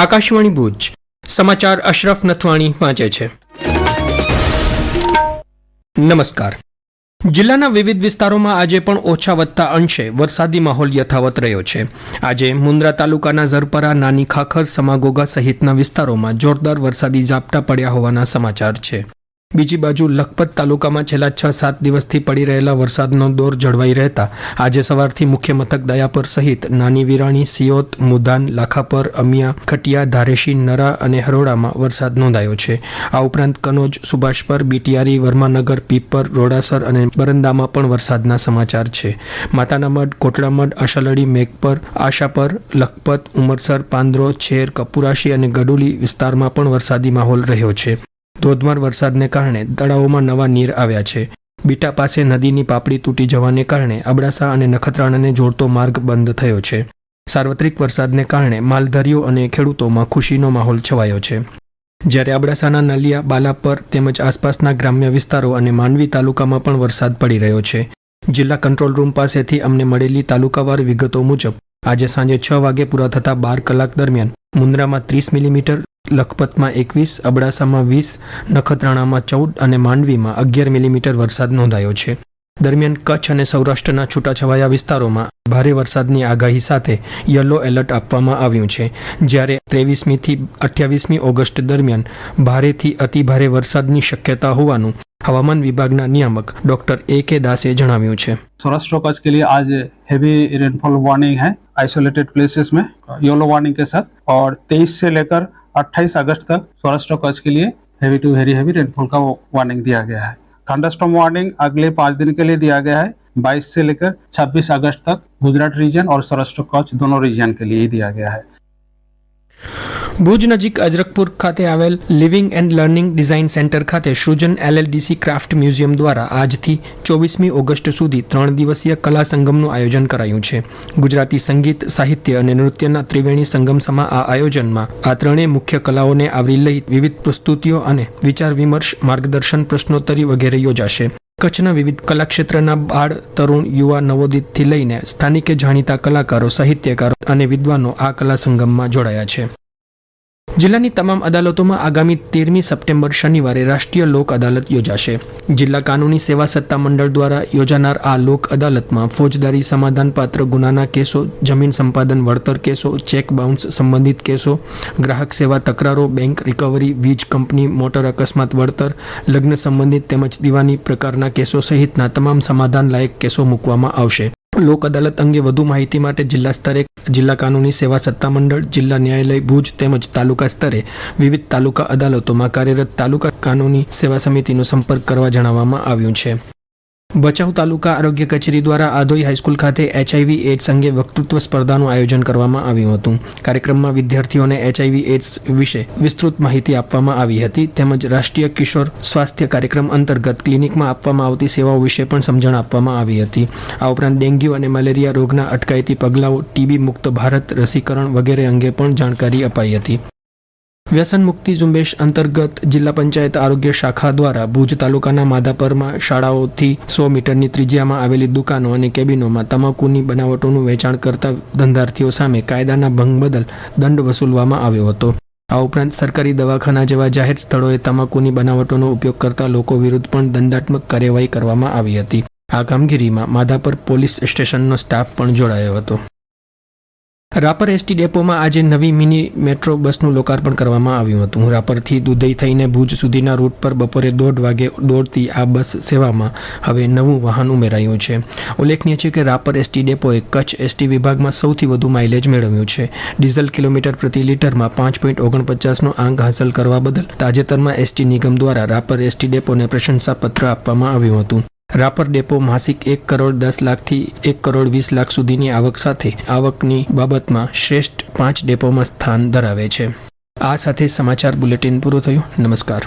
આકાશવાણી ભુજ સમાચાર અશરફ નથવાણી વાંચે છે. નમસ્કાર. જિલ્લાના વિવિધ વિસ્તારોમાં આજે પણ ઓછા વત્તા અંશે વરસાદી માહોલ યથાવત રહ્યો છે. આજે મુન્દ્રા તાલુકાના ઝરપરા, નાની ખાખર, સમાગોગા સહિતના વિસ્તારોમાં જોરદાર વરસાદી ઝાપટા પડ્યા હોવાના સમાચાર છે. બીજી બાજુ લખપત તાલુકામાં છેલ્લા 6-7 દિવસથી પડી રહેલા વરસાદનો દોર જળવાઈ રહેતા આજે સવારથી મુખ્ય મથક દયાપર સહિત નાની વિરાણી, સિયોત, મુધાન, લાખાપર, અમિયા, ખટિયા, ધારેશી, નરા અને હરોડામાં વરસાદ નોંધાયો છે. આ ઉપરાંત કનોજ, સુભાષપર, બીટીઆરી, વર્માનગર, પીપર, રોડાસર અને બરંદામાં પણ વરસાદના સમાચાર છે. માતાનામઢ, કોટડામઢ, આશાલડી, મેઘપર, આશાપર, લખપત, ઉમરસર, પાંદરો, છેર, કપુરાશી અને ગડુલી વિસ્તારમાં પણ વરસાદી માહોલ રહ્યો છે. ધોધમાર વરસાદને કારણે તળાવોમાં નવા નીર આવ્યા છે. બીટા પાસે નદીની પાપડી તૂટી જવાને કારણે અબડાસા અને નખત્રાણાને જોડતો માર્ગ બંધ થયો છે. સાર્વત્રિક વરસાદને કારણે માલધારીઓ અને ખેડૂતોમાં ખુશીનો માહોલ છવાયો છે. જ્યારે અબડાસાના નલિયા, બાલાપર તેમજ આસપાસના ગ્રામ્ય વિસ્તારો અને માંડવી તાલુકામાં પણ વરસાદ પડી રહ્યો છે. જિલ્લા કંટ્રોલ રૂમ પાસેથી અમને મળેલી તાલુકાવાર વિગતો મુજબ આજે સાંજે 6 વાગે પૂરા થતા 12 કલાક દરમિયાન મુન્દ્રામાં 30 મિલીમીટર, લખપતમાં 21, અબડાસામાં 20, નખત્રાણામાં 14 અને માંડવીમાં 11 મિલીમીટર વરસાદ નોંધાયો છે. દરમિયાન કચ્છ અને સૌરાષ્ટ્રના છૂટાછવાયા વિસ્તારોમાં ભારે વરસાદની આગાહી સાથે યલો એલર્ટ આપવામાં આવ્યું છે. જ્યારે 23મીથી 28મી ઓગસ્ટ દરમિયાન ભારેથી અતિભારે વરસાદની શક્યતા હોવાનું हवामान विभागना नियामक डॉक्टर A.K. दासे जણાવ્યું છે. सौराष्ट्र और कच्छ के लिए आज हेवी रेनफॉल वार्निंग है आइसोलेटेड प्लेसेस में येलो वार्निंग के साथ, और 23 से लेकर 28 अगस्त तक सौराष्ट्र और कच्छ के लिए heavy to very heavy rainfall का वार्निंग दिया गया है. थंडरस्टॉर्म वार्निंग अगले 5 दिन के लिए दिया गया है. 22 से लेकर 26 अगस्त तक गुजरात रीजन और सौराष्ट्र कच्छ दोनों रीजन के लिए दिया गया है. ભુજ નજીક અજરકપુર ખાતે આવેલ living and learning design centre ખાતે સૃજન LLDC ક્રાફ્ટ મ્યુઝિયમ દ્વારા આજથી 24મી ઓગસ્ટ સુધી 3 દિવસીય કલા સંગમનું આયોજન કરાયું છે. ગુજરાતી સંગીત, સાહિત્ય અને નૃત્યના ત્રિવેણી સંગમ સમા આ આયોજનમાં આ ત્રણેય મુખ્ય કલાઓને આવરી લઈ વિવિધ પ્રસ્તુતિઓ અને વિચાર વિમર્શ, માર્ગદર્શન, પ્રશ્નોત્તરી વગેરે યોજાશે. કચ્છના વિવિધ કલાક્ષેત્રના બાળ, તરુણ, યુવા, નવોદિતથી લઈને સ્થાનિકે જાણીતા કલાકારો, સાહિત્યકારો અને વિદ્વાનો આ કલા સંગમમાં જોડાયા છે. જિલ્લાની તમામ અદાલતોમાં આગામી 13મી સપ્ટેમ્બર શનિવારે રાષ્ટ્રીય લોક અદાલત યોજાશે. જિલ્લા કાનૂની સેવા સત્તા મંડળ દ્વારા યોજાનાર આ લોક અદાલતમાં ફોજદારી સમાધાનપાત્ર ગુનાના કેસો, જમીન સંપાદન વળતર કેસો, ચેક બાઉન્સ સંબંધિત કેસો, ગ્રાહક સેવા તકરારો, બેંક રિકવરી, વીજ કંપની, મોટર અકસ્માત વળતર, લગ્ન સંબંધિત તેમજ દીવાની પ્રકારના કેસો સહિતના તમામ સમાધાન લાયક કેસો મૂકવામાં આવશે. લોક અદાલત અંગે વધુ માહિતી માટે જિલ્લા સ્તરે જિલ્લા કાનૂની સેવા સત્તા મંડળ, જિલ્લા ન્યાયાલય ભુજ તેમજ તાલુકા સ્તરે વિવિધ તાલુકા અદાલતોમાં કાર્યરત તાલુકા કાનૂની સેવા સમિતિનો સંપર્ક કરવા જણાવવામાં આવ્યું છે. ભચાઉ તાલુકા આરોગ્ય કચેરી દ્વારા આધોઈ હાઈસ્કૂલ ખાતે HIV/AIDS અંગે વક્તૃત્વ સ્પર્ધાનું આયોજન કરવામાં આવ્યું હતું. કાર્યક્રમમાં વિદ્યાર્થીઓને HIV/AIDS વિશે વિસ્તૃત માહિતી આપવામાં આવી હતી તેમજ રાષ્ટ્રીય કિશોર સ્વાસ્થ્ય કાર્યક્રમ અંતર્ગત ક્લિનિકમાં આપવામાં આવતી સેવાઓ વિશે પણ સમજણ આપવામાં આવી હતી. આ ઉપરાંત ડેન્ગ્યુ અને મેલેરિયા રોગના અટકાયતી પગલાઓ, TB મુક્ત ભારત, રસીકરણ વગેરે અંગે પણ જાણકારી અપાઈ હતી. વ્યસન મુક્તિ ઝુંબેશ અંતર્ગત જિલ્લા પંચાયત આરોગ્ય શાખા દ્વારા ભુજ તાલુકાના માધાપરમાં શાળાઓથી 100 મીટરની ત્રિજ્યામાં આવેલી દુકાનો અને કેબિનોમાં તમાકુની બનાવટોનું વેચાણ કરતા ધંધાર્થીઓ સામે કાયદાના ભંગ બદલ દંડ વસૂલવામાં આવ્યો હતો. આ ઉપરાંત સરકારી દવાખાના જેવા જાહેર સ્થળોએ તમાકુની બનાવટોનો ઉપયોગ કરતા લોકો વિરુદ્ધ પણ દંડાત્મક કાર્યવાહી કરવામાં આવી હતી. આ કામગીરીમાં માધાપર પોલીસ સ્ટેશનનો સ્ટાફ પણ જોડાયો હતો. રાપર એસટી ડેપોમાં આજે નવી મિની મેટ્રો બસનું લોકાર્પણ કરવામાં આવ્યું હતું. રાપરથી દુધઈ થઈને ભુજ સુધીના રૂટ પર બપોરે 1:30 વાગે દોડતી આ બસ સેવામાં હવે નવું વાહન ઉમેરાયું છે. ઉલ્લેખનીય છે કે રાપર એસટી ડેપોએ કચ્છ એસટી વિભાગમાં સૌથી વધુ માઇલેજ મેળવ્યું છે. ડીઝલ કિલોમીટર પ્રતિ લીટરમાં 5.49નો આંક હાંસલ કરવા બદલ તાજેતરમાં એસટી નિગમ દ્વારા રાપર એસટી ડેપોને પ્રશંસાપત્ર આપવામાં આવ્યું હતું. રાપર ડેપો માસિક 1 કરોડ 10 લાખથી 1 કરોડ 20 લાખ સુધીની આવક સાથે આવકની બાબતમાં શ્રેષ્ઠ 5 ડેપોમાં સ્થાન ધરાવે છે. આ સાથે સમાચાર બુલેટિન પૂરું થયું. નમસ્કાર.